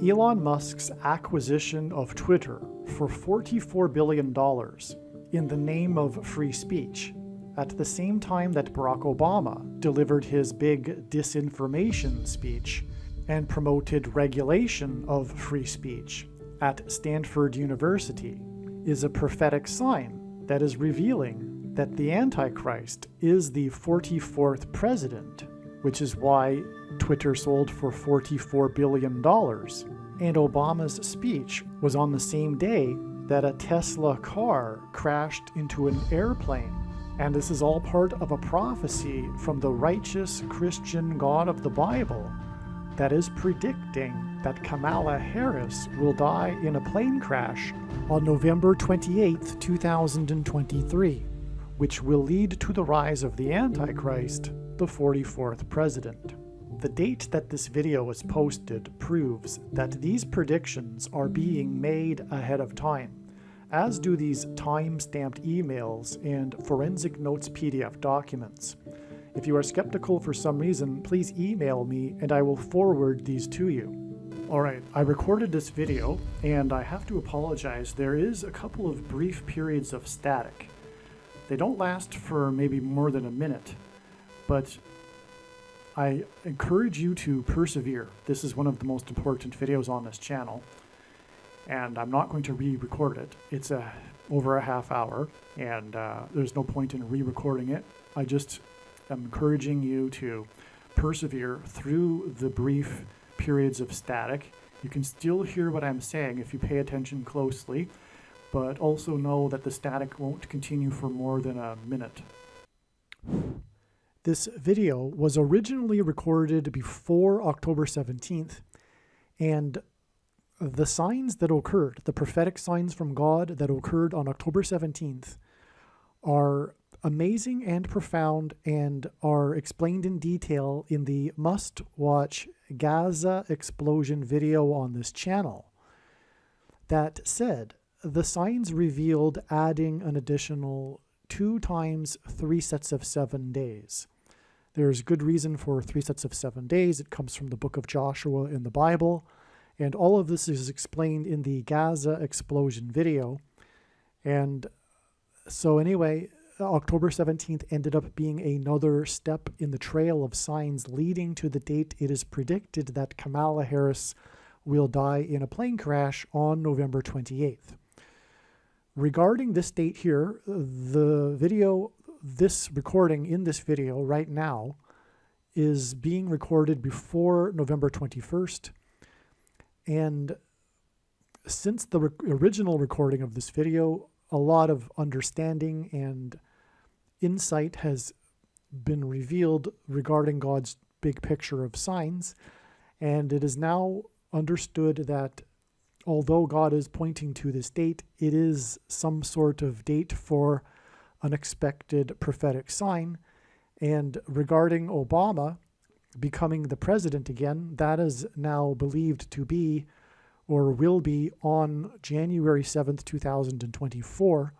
Elon Musk's acquisition of Twitter for $44 billion in the name of free speech, at the same time that Barack Obama delivered his big disinformation speech and promoted regulation of free speech at Stanford University, is a prophetic sign that is revealing that the Antichrist is the 44th president, which is why Twitter sold for $44 billion. And Obama's speech was on the same day that a Tesla car crashed into an airplane. And this is all part of a prophecy from the righteous Christian God of the Bible that is predicting that Kamala Harris will die in a plane crash on November 28, 2023, which will lead to the rise of the Antichrist, the 44th president. The date that this video was posted proves that these predictions are being made ahead of time, as do these time-stamped emails and forensic notes PDF documents. If you are skeptical for some reason, please email me and I will forward these to you. Alright, I recorded this video and I have to apologize. There is a couple of brief periods of static. They don't last for maybe more than a minute, but I encourage you to persevere. This is one of the most important videos on this channel, and I'm not going to re-record it. It's over a half hour, and there's no point in re-recording it. I just am encouraging you to persevere through the brief periods of static. You can still hear what I'm saying if you pay attention closely, but also know that the static won't continue for more than a minute. This video was originally recorded before October 17th, and the signs that occurred, the prophetic signs from God that occurred on October 17th, are amazing and profound and are explained in detail in the must-watch Gaza explosion video on this channel. That said, the signs revealed adding an additional 2 times 3 sets of 7 days. There's good reason for 3 sets of 7 days. It comes from the book of Joshua in the Bible. And all of this is explained in the Gaza explosion video. And so anyway, October 17th ended up being another step in the trail of signs leading to the date it is predicted that Kamala Harris will die in a plane crash on November 28th. Regarding this date here, this recording in this video right now is being recorded before November 21st. And since the original recording of this video, a lot of understanding and insight has been revealed regarding God's big picture of signs. And it is now understood that although God is pointing to this date, it is some sort of date for an expected prophetic sign. And regarding Obama becoming the president again, that is now believed to be or will be on January 7th, 2024.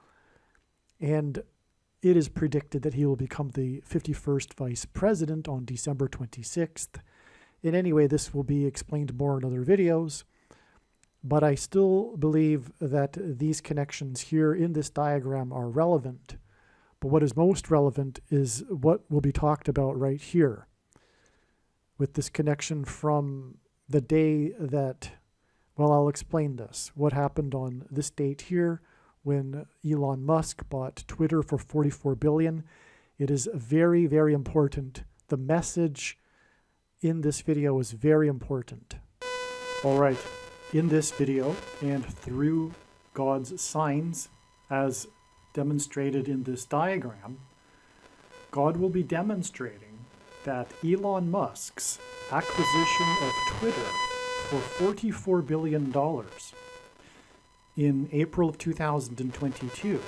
And it is predicted that he will become the 51st vice president on December 26th. And anyway, this will be explained more in other videos. But I still believe that these connections here in this diagram are relevant. But what is most relevant is what will be talked about right here, with this connection from the day that, well, I'll explain this. What happened on this date here when Elon Musk bought Twitter for $44 billion. It is very, very important. The message in this video is very important. All right. In this video and through God's signs as demonstrated in this diagram, God will be demonstrating that Elon Musk's acquisition of Twitter for $44 billion in April of 2022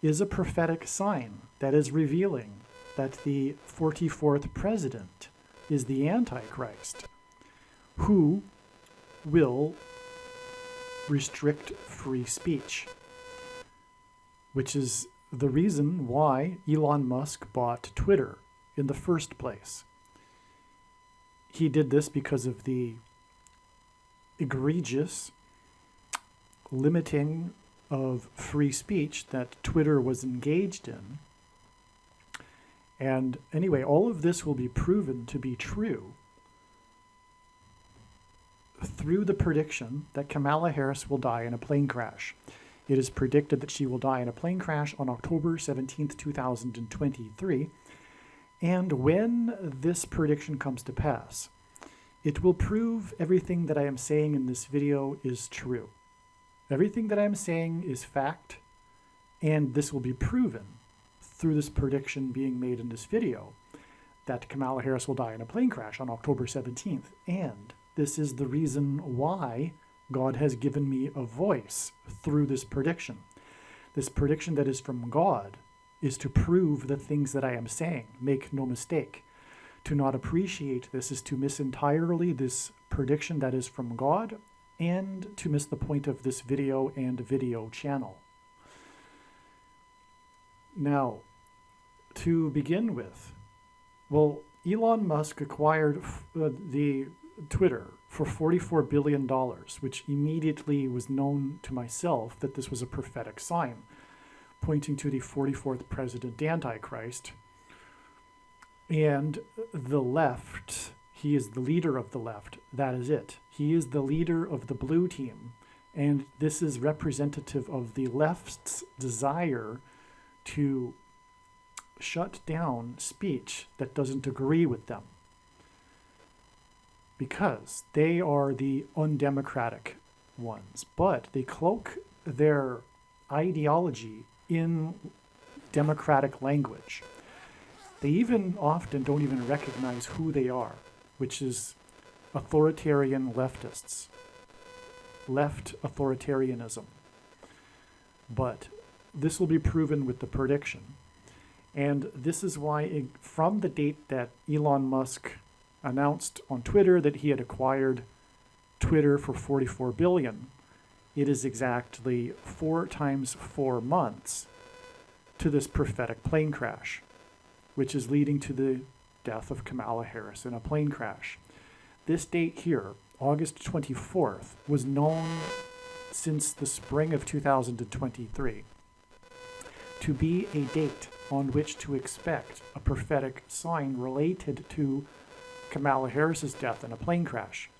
is a prophetic sign that is revealing that the 44th president is the Antichrist, who will restrict free speech, which is the reason why Elon Musk bought Twitter in the first place. He did this because of the egregious limiting of free speech that Twitter was engaged in. And anyway, all of this will be proven to be true through the prediction that Kamala Harris will die in a plane crash. It is predicted that she will die in a plane crash on October 17th, 2023. And when this prediction comes to pass, it will prove everything that I am saying in this video is true. Everything that I am saying is fact, and this will be proven through this prediction being made in this video that Kamala Harris will die in a plane crash on October 17th. And this is the reason why God has given me a voice through this prediction. This prediction that is from God is to prove the things that I am saying. Make no mistake. To not appreciate this is to miss entirely this prediction that is from God, and to miss the point of this video and video channel. Now, to begin with, well, Elon Musk acquired the Twitter for $44 billion, which immediately was known to myself that this was a prophetic sign, pointing to the 44th president Antichrist. And the left, he is the leader of the left. That is it. He is the leader of the blue team. And this is representative of the left's desire to shut down speech that doesn't agree with them, because they are the undemocratic ones. But they cloak their ideology in democratic language. They even often don't even recognize who they are, which is authoritarian leftists, left authoritarianism. But this will be proven with the prediction. And this is why, from the date that Elon Musk announced on Twitter that he had acquired Twitter for $44 billion, it is exactly 4 times 4 months to this prophetic plane crash, which is leading to the death of Kamala Harris in a plane crash. This date here, August 24th, was known since the spring of 2023 to be a date on which to expect a prophetic sign related to Kamala Harris's death in a plane crash.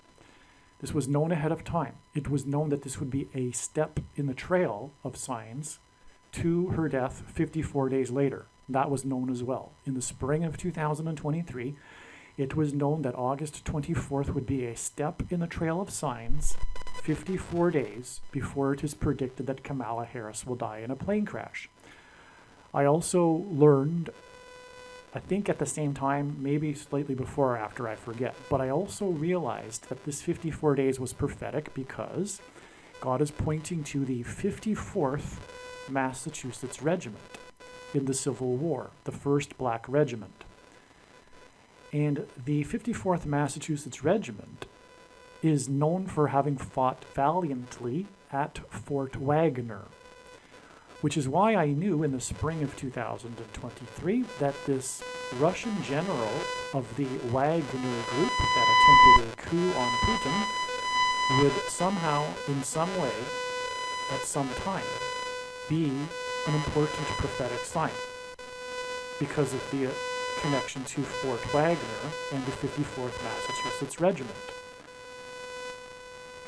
This was known ahead of time. It was known that this would be a step in the trail of signs to her death 54 days later. That was known as well. In the spring of 2023, it was known that August 24th would be a step in the trail of signs 54 days before it is predicted that Kamala Harris will die in a plane crash. I also learned, I think at the same time, maybe slightly before or after, I forget, but I also realized that this 54 days was prophetic because God is pointing to the 54th Massachusetts Regiment in the Civil War, the first black regiment. And the 54th Massachusetts Regiment is known for having fought valiantly at Fort Wagner, which is why I knew in the spring of 2023 that this Russian general of the Wagner group that attempted a coup on Putin would somehow, in some way, at some time, be an important prophetic sign because of the connection to Fort Wagner and the 54th Massachusetts Regiment.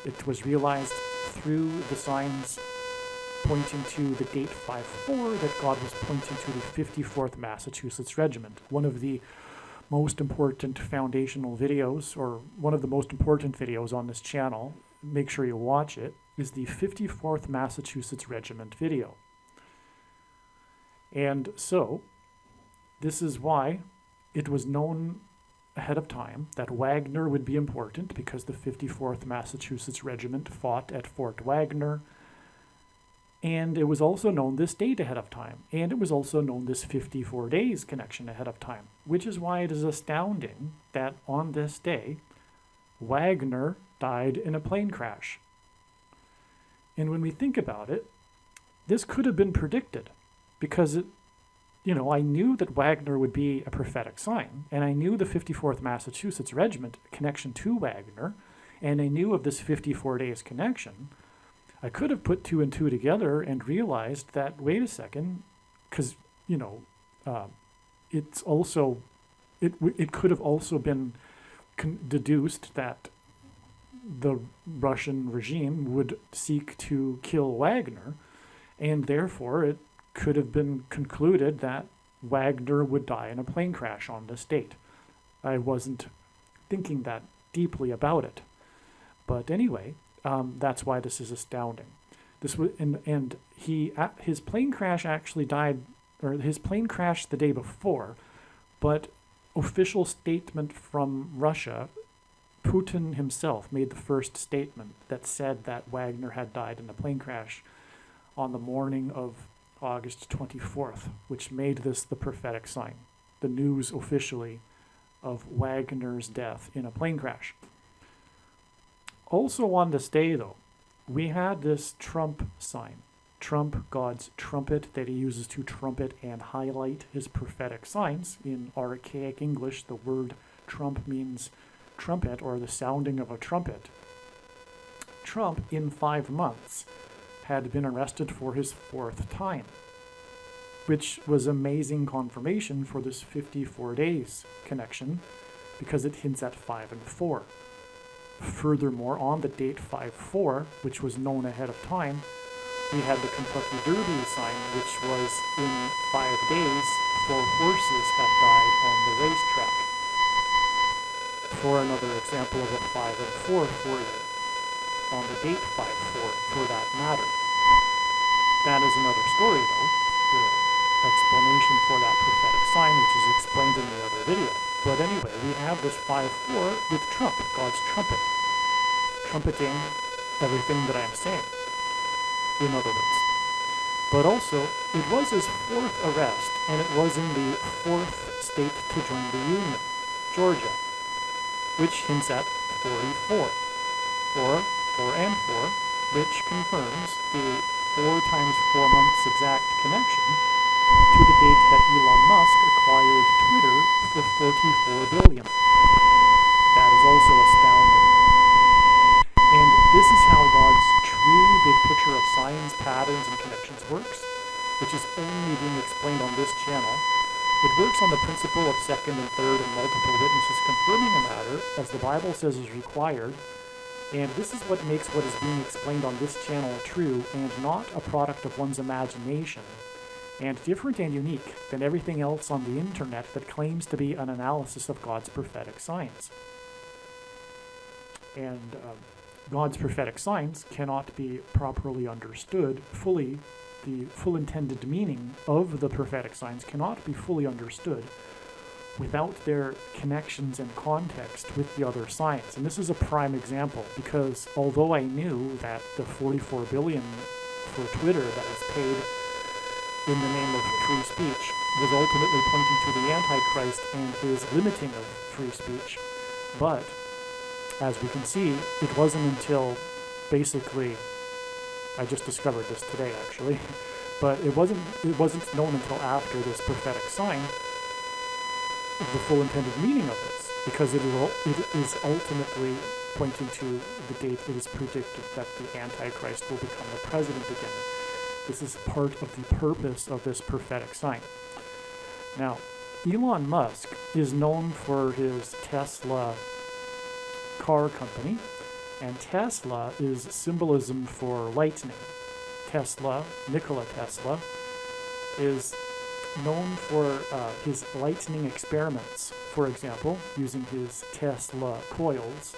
It was realized through the signs pointing to the date 5-4 that God was pointing to the 54th Massachusetts Regiment. One of the most important foundational videos, or one of the most important videos on this channel, make sure you watch it, is the 54th Massachusetts Regiment video. And so, this is why it was known ahead of time that Wagner would be important, because the 54th Massachusetts Regiment fought at Fort Wagner. And it was also known this date ahead of time. And it was also known this 54 days connection ahead of time, which is why it is astounding that on this day, Wagner died in a plane crash. And when we think about it, this could have been predicted because I knew that Wagner would be a prophetic sign, and I knew the 54th Massachusetts Regiment connection to Wagner, and I knew of this 54 days connection, I could have put two and two together and realized that, wait a second, because, it's also, it could have also been deduced that the Russian regime would seek to kill Wagner, and therefore it could have been concluded that Wagner would die in a plane crash on this date. I wasn't thinking that deeply about it. But anyway, that's why this is astounding. This was, and his plane crash actually died, or his plane crashed the day before, but official statement from Russia, Putin himself made the first statement that said that Wagner had died in a plane crash on the morning of August 24th, which made this the prophetic sign, the news officially of Wagner's death in a plane crash. Also on this day, though, we had this Trump sign. Trump, God's trumpet that he uses to trumpet and highlight his prophetic signs. In archaic English, the word trump means trumpet, or the sounding of a trumpet. Trump, in 5 months, had been arrested for his 4th time, which was amazing confirmation for this 54 days connection, because it hints at 5 and 4. Furthermore, on the date 5-4, which was known ahead of time, we had the Kentucky Derby sign, which was in 5 days, 4 horses had died on the racetrack. For another example of a 5 and 4 for you, on the date 5-4, for that matter. That is another story, though, the explanation for that prophetic sign, which is explained in the other video. But anyway, we have this 5-4 with Trump, God's trumpet, trumpeting everything that I'm saying, in other words. But also, it was his 4th arrest, and it was in the 4th state to join the Union, Georgia, which hints at 44, or 4 and 4, which confirms the 4 times 4 months exact connection to the date that Elon Musk acquired Twitter for $44 billion. That is also astounding. And this is how God's true big picture of signs, patterns, and connections works, which is only being explained on this channel. It works on the principle of second and third and multiple witnesses confirming a matter, as the Bible says is required, and this is what makes what is being explained on this channel true and not a product of one's imagination, and different and unique than everything else on the internet that claims to be an analysis of God's prophetic signs. And God's prophetic signs cannot be properly understood fully. The full intended meaning of the prophetic signs cannot be fully understood without their connections and context with the other signs. And this is a prime example, because although I knew that the $44 billion for Twitter that was paid in the name of free speech was ultimately pointing to the Antichrist and his limiting of free speech, but as we can see, it wasn't until basically, I just discovered this today actually, but it wasn't known until after this prophetic sign of the full intended meaning of this, because it is ultimately pointing to the date it is predicted that the Antichrist will become the president again. This is part of the purpose of this prophetic sign. Now, Elon Musk is known for his Tesla car company, and Tesla is symbolism for lightning. Tesla, Nikola Tesla, is known for his lightning experiments, for example, using his Tesla coils.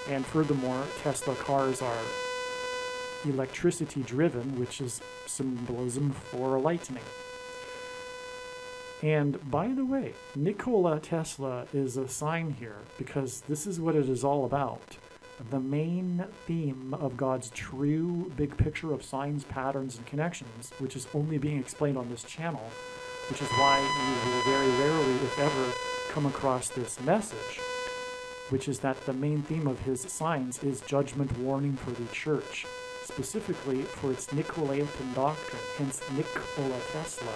And furthermore, Tesla cars are electricity driven, which is symbolism for lightning. And by the way, Nikola Tesla is a sign here, because this is what it is all about. The main theme of God's true big picture of signs, patterns, and connections, which is only being explained on this channel, which is why you will very rarely, if ever, come across this message, which is that the main theme of his signs is judgment warning for the church, specifically for its Nicolaitan doctrine, hence Nikola Tesla,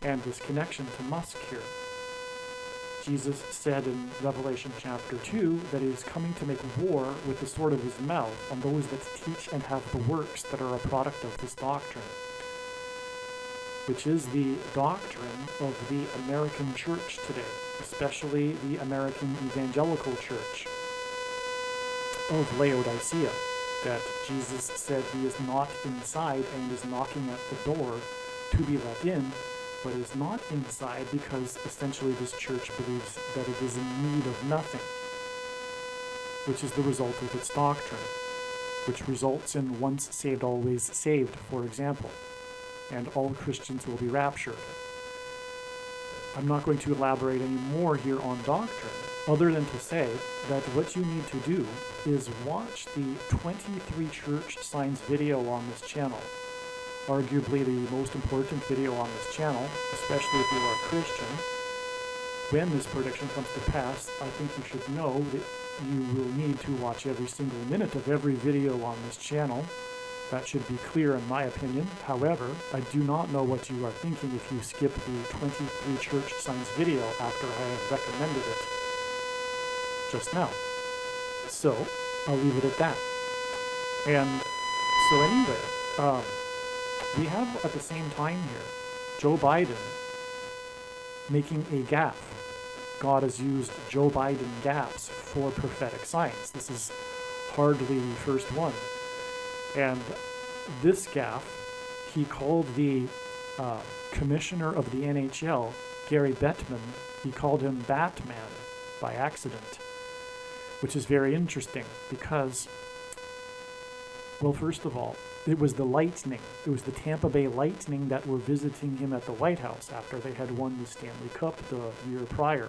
and this connection to Musk here. Jesus said in Revelation chapter 2 that he is coming to make war with the sword of his mouth on those that teach and have the works that are a product of this doctrine, which is the doctrine of the American church today, especially the American evangelical church of Laodicea, that Jesus said he is not inside and is knocking at the door to be let in, but is not inside because essentially this church believes that it is in need of nothing, which is the result of its doctrine, which results in once saved, always saved, for example, and all Christians will be raptured. I'm not going to elaborate any more here on doctrine, other than to say that what you need to do is watch the 23 church signs video on this channel. Arguably the most important video on this channel, especially if you are a Christian. When this prediction comes to pass, I think you should know that you will need to watch every single minute of every video on this channel. That should be clear in my opinion. However, I do not know what you are thinking if you skip the 23 church signs video after I have recommended it just now. So, I'll leave it at that. And so anyway, we have at the same time here Joe Biden making a gaffe. God has used Joe Biden gaffes for prophetic signs. This is hardly the first one. And this gaffe, he called the commissioner of the NHL, Gary Bettman, he called him Batman by accident, which is very interesting because, well, first of all, it was the Lightning. It was the Tampa Bay Lightning that were visiting him at the White House after they had won the Stanley Cup the year prior.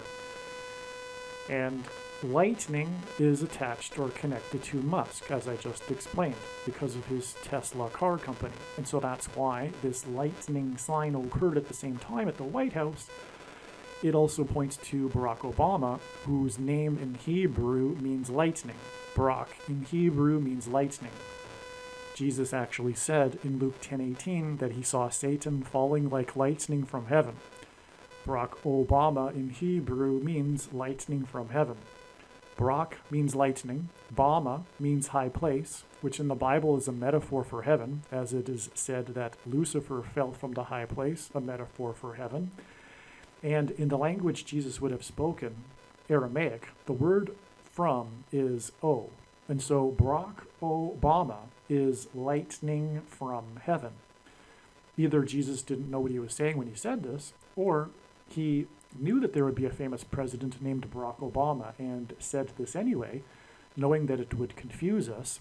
And Lightning is attached or connected to Musk, as I just explained, because of his Tesla car company. And so that's why this lightning sign occurred at the same time at the White House. It also points to Barack Obama, whose name in Hebrew means lightning. Barak in Hebrew means lightning. Jesus actually said in Luke 10:18 that he saw Satan falling like lightning from heaven. Barack Obama in Hebrew means lightning from heaven. Barak means lightning. Bama means high place, which in the Bible is a metaphor for heaven, as it is said that Lucifer fell from the high place, a metaphor for heaven. And in the language Jesus would have spoken, Aramaic, the word from is O. And so Barack Obama is lightning from heaven. Either Jesus didn't know what he was saying when he said this, or he knew that there would be a famous president named Barack Obama and said this anyway, knowing that it would confuse us,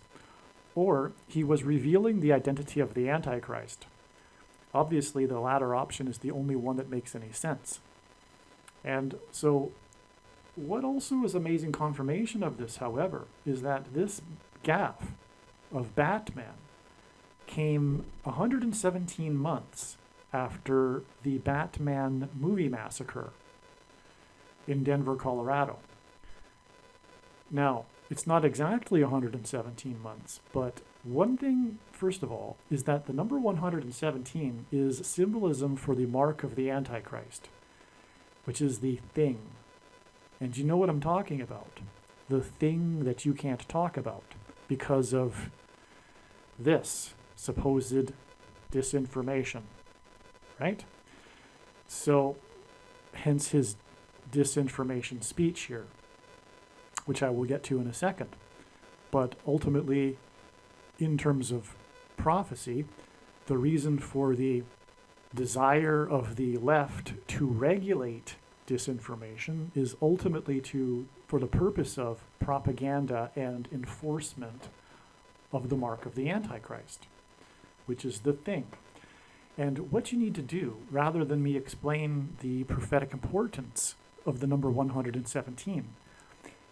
or he was revealing the identity of the Antichrist. Obviously, the latter option is the only one that makes any sense. And so what also is amazing confirmation of this, however, is that this gaffe of Batman came 117 months after the Batman movie massacre in Denver, Colorado. Now, it's not exactly 117 months, but one thing, first of all, is that the number 117 is symbolism for the mark of the Antichrist, which is the thing. And you know what I'm talking about. The thing that you can't talk about because of this supposed disinformation, right? So, hence his disinformation speech here, which I will get to in a second. But ultimately, in terms of prophecy, the reason for the desire of the left to regulate disinformation is ultimately for the purpose of propaganda and enforcement of the mark of the Antichrist, which is the thing. And what you need to do, rather than me explain the prophetic importance of the number 117,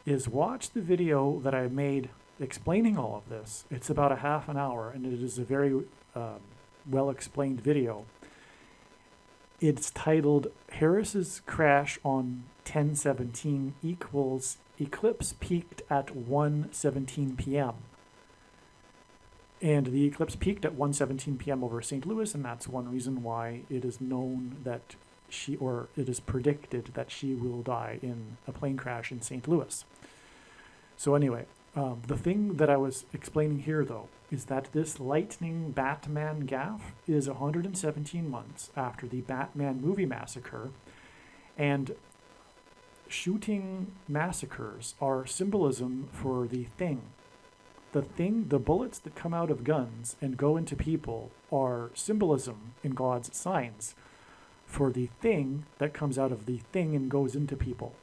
is watch the video that I made explaining all of this. It's about a half an hour, and it is a very well-explained video. It's titled Harris's Crash on 10/17 equals Eclipse Peaked at 1:17 p.m. And the eclipse peaked at 1:17 p.m. over St. Louis, and that's one reason why it is known that it is predicted that she will die in a plane crash in St. Louis. So anyway, the thing that I was explaining here, though, is that this lightning Batman gaffe is 117 months after the Batman movie massacre, and shooting massacres are symbolism for the thing. The bullets that come out of guns and go into people are symbolism in God's signs for the thing that comes out of the thing and goes into people.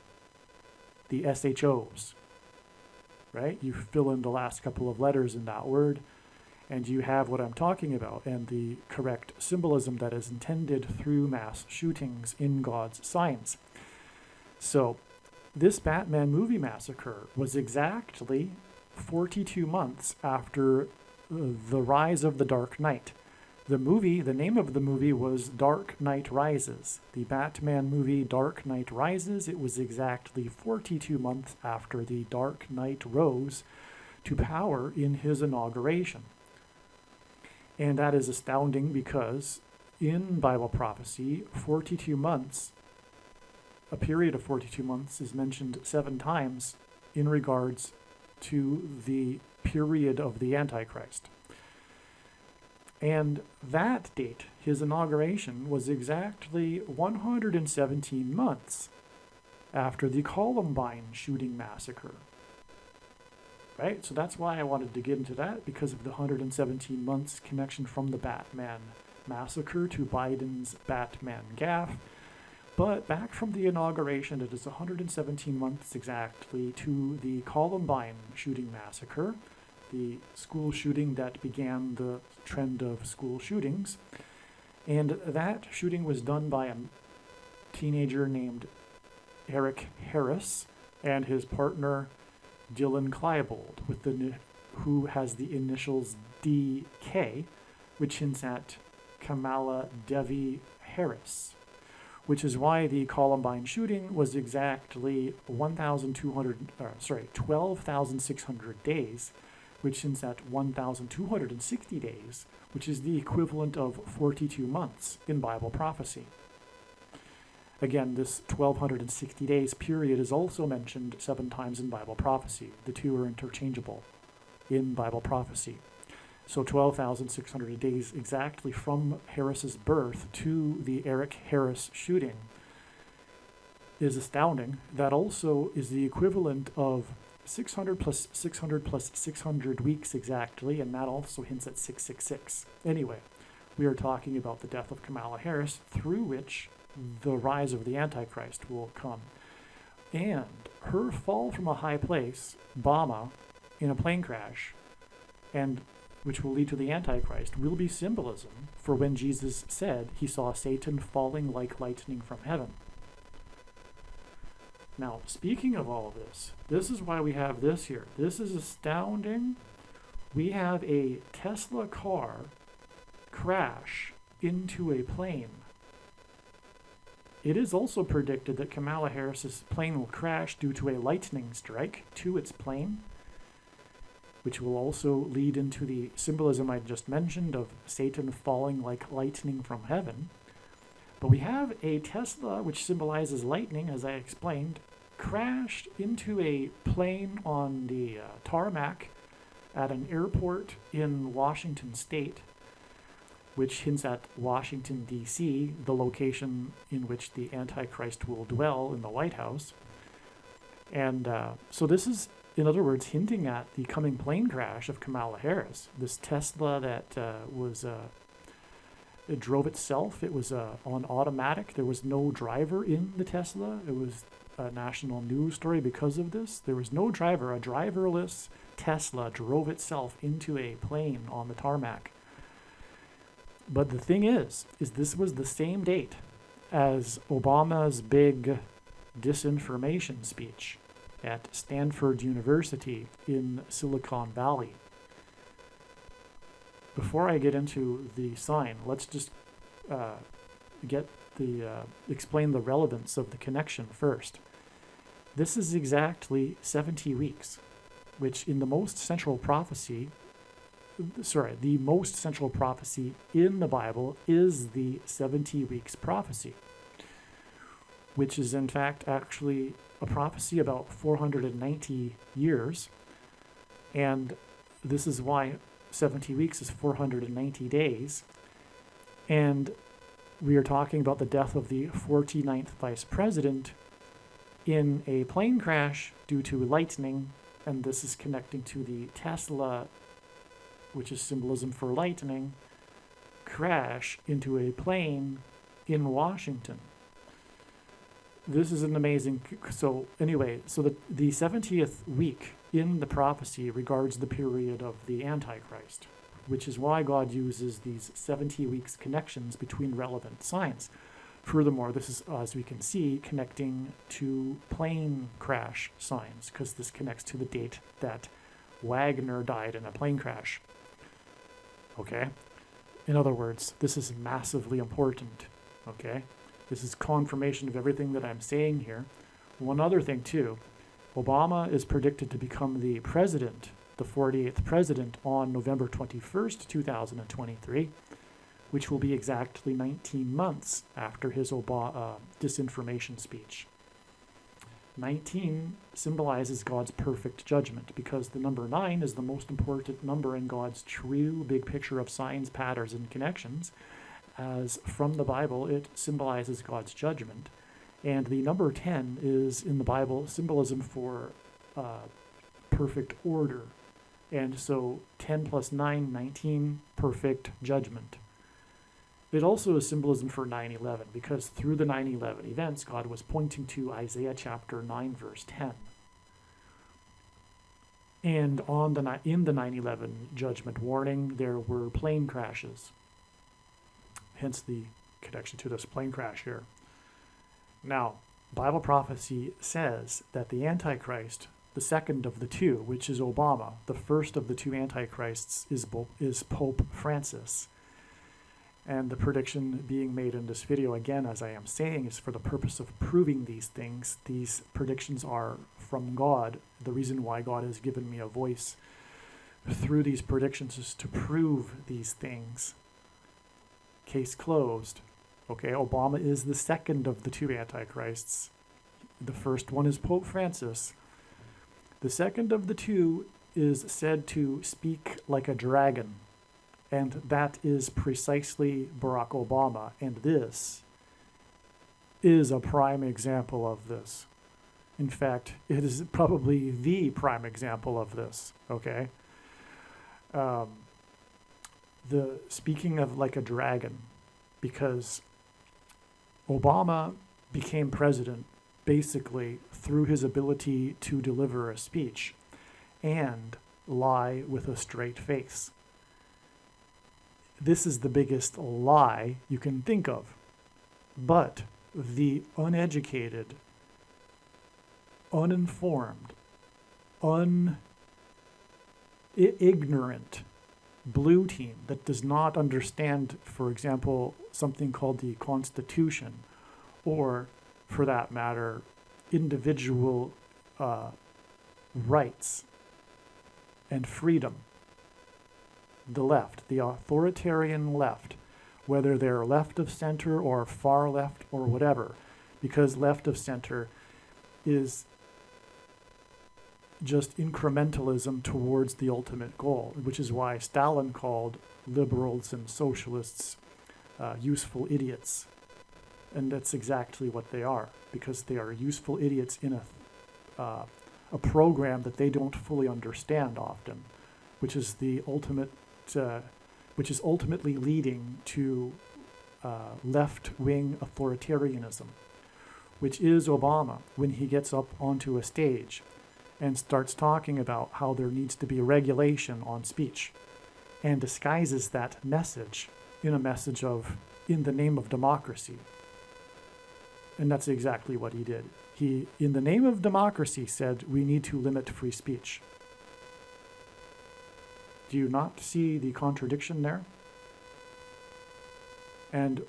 The SHOs, right? You fill in the last couple of letters in that word, and you have what I'm talking about and the correct symbolism that is intended through mass shootings in God's signs. So this Batman movie massacre was exactly 42 months after the rise of the Dark Knight. The name of the movie was Dark Knight Rises. The Batman movie Dark Knight Rises, it was exactly 42 months after the Dark Knight rose to power in his inauguration. And that is astounding because in Bible prophecy, 42 months, a period of 42 months is mentioned 7 times in regards to the period of the Antichrist. And that date, his inauguration, was exactly 117 months after the Columbine shooting massacre. Right? So that's why I wanted to get into that, because of the 117 months connection from the Batman massacre to Biden's Batman gaffe. But back from the inauguration, it is 117 months exactly to the Columbine shooting massacre, the school shooting that began the trend of school shootings. And that shooting was done by a teenager named Eric Harris and his partner Dylan Klebold, who has the initials DK, which hints at Kamala Devi Harris, which is why the Columbine shooting was exactly 12,600 days, which hints at 1,260 days, which is the equivalent of 42 months in Bible prophecy. Again, this 1,260 days period is also mentioned 7 times in Bible prophecy. The two are interchangeable in Bible prophecy. So 12,600 days exactly from Harris's birth to the Eric Harris shooting is astounding. That also is the equivalent of 600 plus 600 plus 600 weeks exactly, and that also hints at 666. Anyway, we are talking about the death of Kamala Harris, through which the rise of the Antichrist will come. And her fall from a high place, Bama, in a plane crash, and which will lead to the Antichrist, will be symbolism for when Jesus said he saw Satan falling like lightning from heaven. Now, speaking of all of this, this is why we have this here. This is astounding. We have a Tesla car crash into a plane. It is also predicted that Kamala Harris's plane will crash due to a lightning strike to its plane, which will also lead into the symbolism I just mentioned of Satan falling like lightning from heaven. But we have a Tesla, which symbolizes lightning, as I explained, crashed into a plane on the tarmac at an airport in Washington State, which hints at Washington, D.C., the location in which the Antichrist will dwell in the White House. And so this is, in other words, hinting at the coming plane crash of Kamala Harris. This Tesla that it drove itself. It was on automatic. There was no driver in the Tesla. It was a national news story because of this. There was no driver. A driverless Tesla drove itself into a plane on the tarmac. But the thing is this was the same date as Obama's big disinformation speech at Stanford University in Silicon Valley. Before I get into the sign, let's just explain the relevance of the connection first. This is exactly 70 weeks, which in the most central prophecy in the Bible is the 70 weeks prophecy. which is in fact actually a prophecy about 490 years. And this is why 70 weeks is 490 days. And we are talking about the death of the 49th vice president in a plane crash due to lightning. And this is connecting to the Tesla, which is symbolism for lightning, crash into a plane in Washington. This is an amazing. So anyway, so the 70th week in the prophecy regards the period of the Antichrist, which is why God uses these 70 weeks connections between relevant signs. Furthermore, this is, as we can see, connecting to plane crash signs, because this connects to the date that Wagner died in a plane crash. Okay? In other words, this is massively important. Okay? This is confirmation of everything that I'm saying here. One other thing, too. Obama is predicted to become the president, the 48th president, on November 21st, 2023, which will be exactly 19 months after his disinformation speech. 19 symbolizes God's perfect judgment, because the number 9 is the most important number in God's true big picture of signs, patterns, and connections, as from the Bible it symbolizes God's judgment. And the number 10 is, in the Bible, symbolism for perfect order. And so 10 plus 9, 19, perfect judgment. It also is symbolism for 9/11, because through the 9/11 events, God was pointing to Isaiah chapter 9, verse 10. And in the 9/11 judgment warning, there were plane crashes. Hence the connection to this plane crash here. Now, Bible prophecy says that the Antichrist, the second of the two, which is Obama, the first of the two Antichrists is Pope Francis. And the prediction being made in this video, again, as I am saying, is for the purpose of proving these things. These predictions are from God. The reason why God has given me a voice through these predictions is to prove these things. Case closed. Okay, Obama is the second of the two Antichrists. The first one is Pope Francis. The second of the two is said to speak like a dragon. And that is precisely Barack Obama. And this is a prime example of this. In fact, it is probably the prime example of this, okay? The speaking of like a dragon, because Obama became president basically through his ability to deliver a speech and lie with a straight face. This is the biggest lie you can think of. But the uneducated, uninformed, ignorant blue team that does not understand, for example, something called the Constitution, or, for that matter, individual rights and freedom. The left, the authoritarian left, whether they're left of center or far left or whatever, because left of center is just incrementalism towards the ultimate goal, which is why Stalin called liberals and socialists useful idiots. And that's exactly what they are, because they are useful idiots in a program that they don't fully understand often, which is the ultimate. Which is ultimately leading to left-wing authoritarianism, which is Obama when he gets up onto a stage and starts talking about how there needs to be regulation on speech and disguises that message in a message of, in the name of democracy. And that's exactly what he did. He, in the name of democracy, said we need to limit free speech. Do you not see the contradiction there? And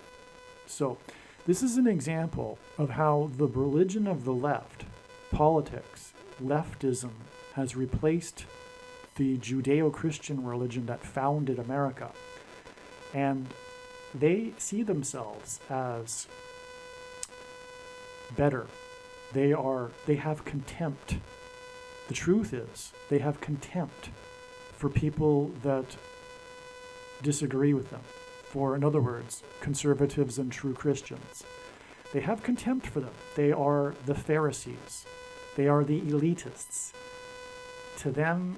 so this is an example of how the religion of the left, politics, leftism, has replaced the Judeo-Christian religion that founded America. And they see themselves as better. They have contempt. The truth is, they have contempt for people that disagree with them. For, in other words, conservatives and true Christians. They have contempt for them. They are the Pharisees. They are the elitists. To them,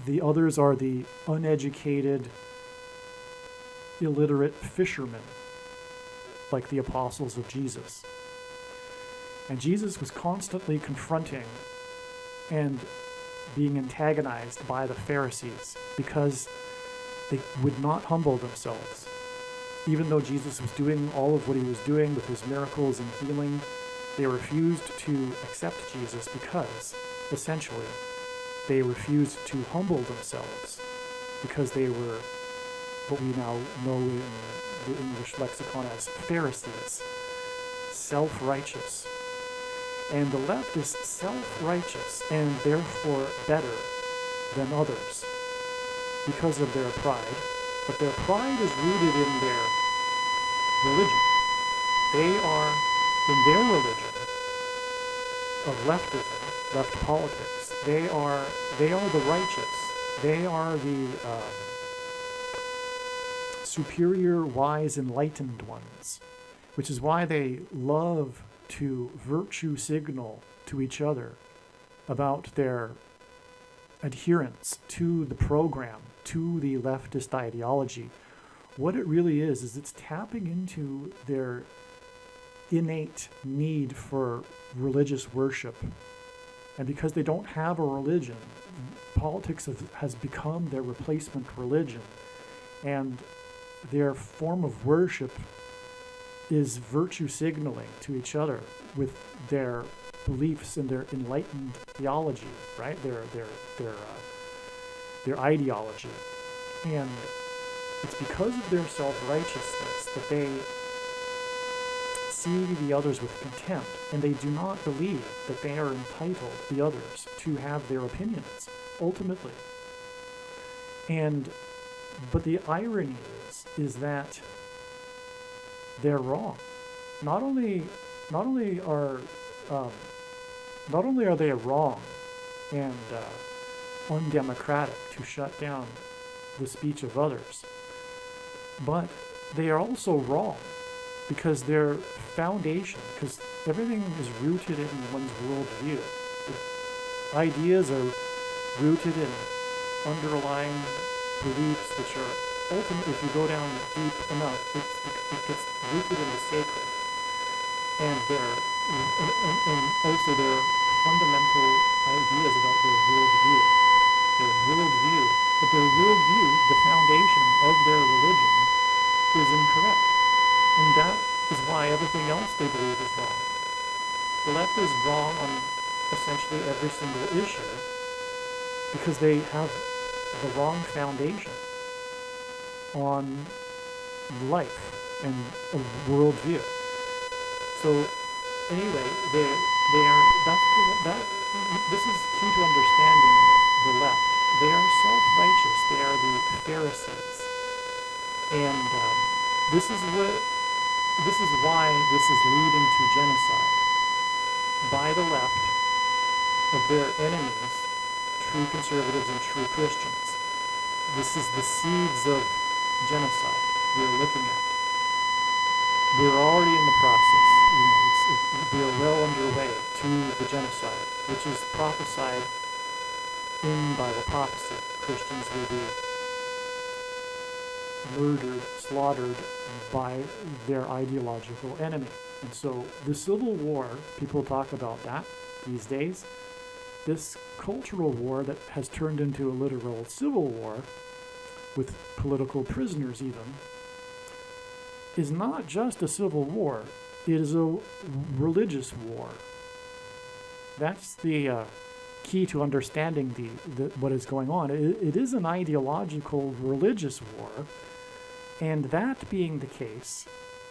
the others are the uneducated, illiterate fishermen, like the apostles of Jesus. And Jesus was constantly confronting and being antagonized by the Pharisees because they would not humble themselves. Even though Jesus was doing all of what he was doing with his miracles and healing, they refused to accept Jesus because, essentially, they refused to humble themselves because they were what we now know in the English lexicon as Pharisees, self-righteous. And the left is self-righteous and therefore better than others because of their pride. But their pride is rooted in their religion. They are, in their religion of leftism, left politics, they are the righteous. They are the superior, wise, enlightened ones, which is why they love to virtue signal to each other about their adherence to the program, to the leftist ideology. What it really is it's tapping into their innate need for religious worship. And because they don't have a religion, politics has become their replacement religion. And their form of worship is virtue signaling to each other with their beliefs and their enlightened theology, right? Their ideology. And it's because of their self-righteousness that they see the others with contempt, and they do not believe that they are entitled, the others, to have their opinions, ultimately. But the irony is that they're wrong. Not only are they wrong and undemocratic to shut down the speech of others, but they are also wrong because their foundation, because everything is rooted in one's worldview. Ideas are rooted in underlying beliefs which are ultimately, if you go down deep enough, it gets rooted in the sacred. And also their fundamental ideas about their worldview. But their worldview, the foundation of their religion, is incorrect. And that is why everything else they believe is wrong. The left is wrong on essentially every single issue because they have the wrong foundation on life and a worldview. So anyway, this is key to understanding the left. They are self-righteous. They are the Pharisees, and this is why this is leading to genocide by the left of their enemies, true conservatives and true Christians. This is the seeds of genocide we're looking at. We're already in the process. We're well underway to the genocide, which is prophesied in Bible prophecy. Christians will be murdered, slaughtered by their ideological enemy. And so the Civil War, people talk about that these days. This cultural war that has turned into a literal civil war, with political prisoners even, is not just a civil war, it is a religious war. That's the key to understanding what is going on. It is an ideological religious war, and that being the case,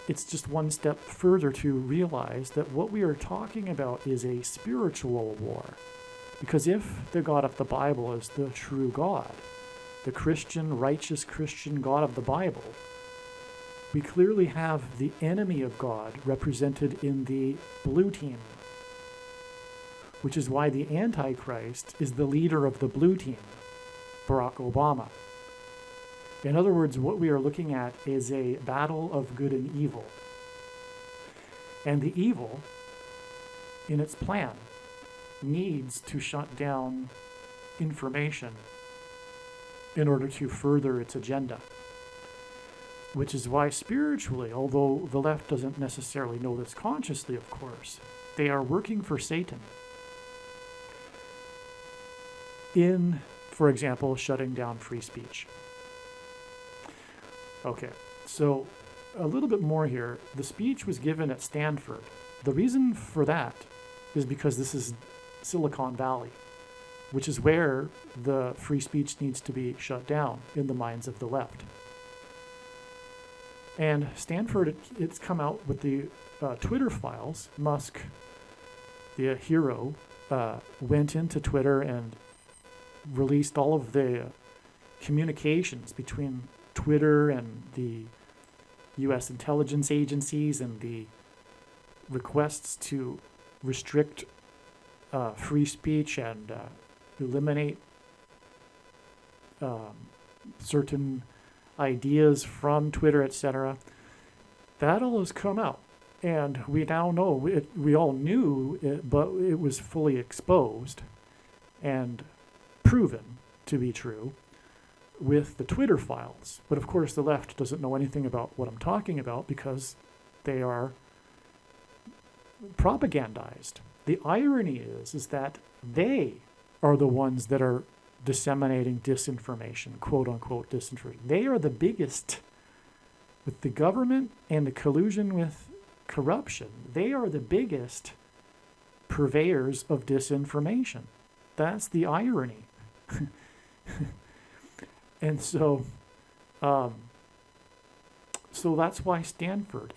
it's just one step further to realize that what we are talking about is a spiritual war. Because if the God of the Bible is the true God, the Christian, righteous Christian God of the Bible, we clearly have the enemy of God represented in the blue team, which is why the Antichrist is the leader of the blue team, Barack Obama. In other words, what we are looking at is a battle of good and evil. And the evil, in its plan, needs to shut down information in order to further its agenda. Which is why spiritually, although the left doesn't necessarily know this consciously, of course, they are working for Satan in, for example, shutting down free speech. Okay, so a little bit more here. The speech was given at Stanford. The reason for that is because this is Silicon Valley, which is where the free speech needs to be shut down in the minds of the left. And Stanford, it's come out with the Twitter files. Musk, the hero, went into Twitter and released all of the communications between Twitter and the U.S. intelligence agencies and the requests to restrict free speech and eliminate certain ideas from Twitter, etc. That all has come out, and we now know it. We all knew it, but it was fully exposed and proven to be true with the Twitter files. But of course, the left doesn't know anything about what I'm talking about because they are propagandized. The irony is that they are the ones that are disseminating disinformation, quote unquote disinformation. They are the biggest, with the government and the collusion with corruption, they are the biggest purveyors of disinformation. That's the irony. And so that's why Stanford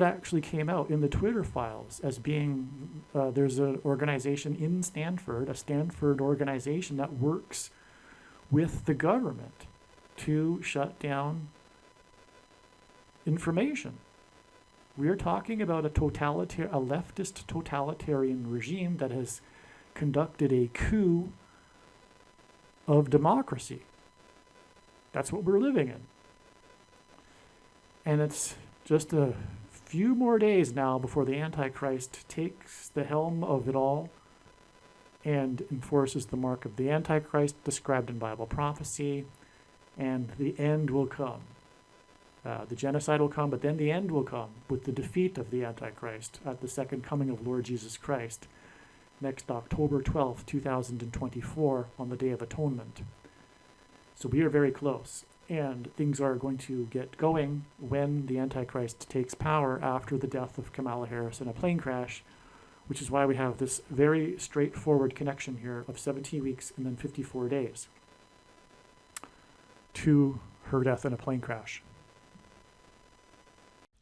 actually came out in the Twitter files as being, there's an organization in Stanford, a Stanford organization that works with the government to shut down information. We are talking about a leftist totalitarian regime that has conducted a coup of democracy. That's what we're living in. And it's just a few more days now before the Antichrist takes the helm of it all and enforces the mark of the Antichrist described in Bible prophecy, and the end will come. The genocide will come, but then the end will come with the defeat of the Antichrist at the second coming of Lord Jesus Christ, next October 12th, 2024, on the Day of Atonement. So we are very close, and things are going to get going when the Antichrist takes power after the death of Kamala Harris in a plane crash, which is why we have this very straightforward connection here of 17 weeks and then 54 days to her death in a plane crash.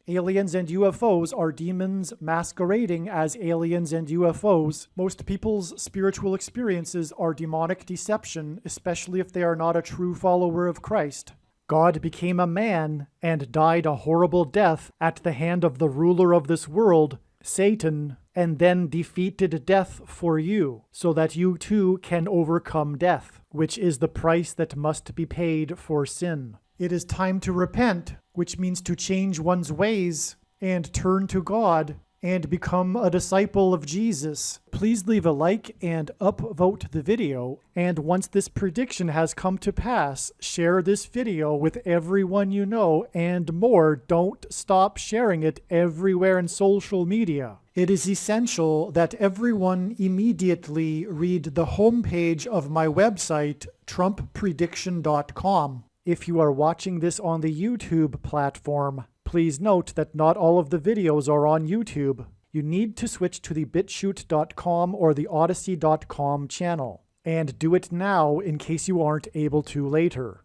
Aliens and UFOs are demons masquerading as aliens and UFOs. Most people's spiritual experiences are demonic deception, especially if they are not a true follower of Christ. God became a man and died a horrible death at the hand of the ruler of this world, Satan, and then defeated death for you, so that you too can overcome death, which is the price that must be paid for sin. It is time to repent, which means to change one's ways and turn to God and become a disciple of Jesus. Please leave a like and upvote the video. And once this prediction has come to pass, share this video with everyone you know, and more. Don't stop sharing it everywhere in social media. It is essential that everyone immediately read the homepage of my website, TrumpPrediction.com. If you are watching this on the YouTube platform, please note that not all of the videos are on YouTube. You need to switch to the BitChute.com or the Odyssey.com channel. And do it now in case you aren't able to later.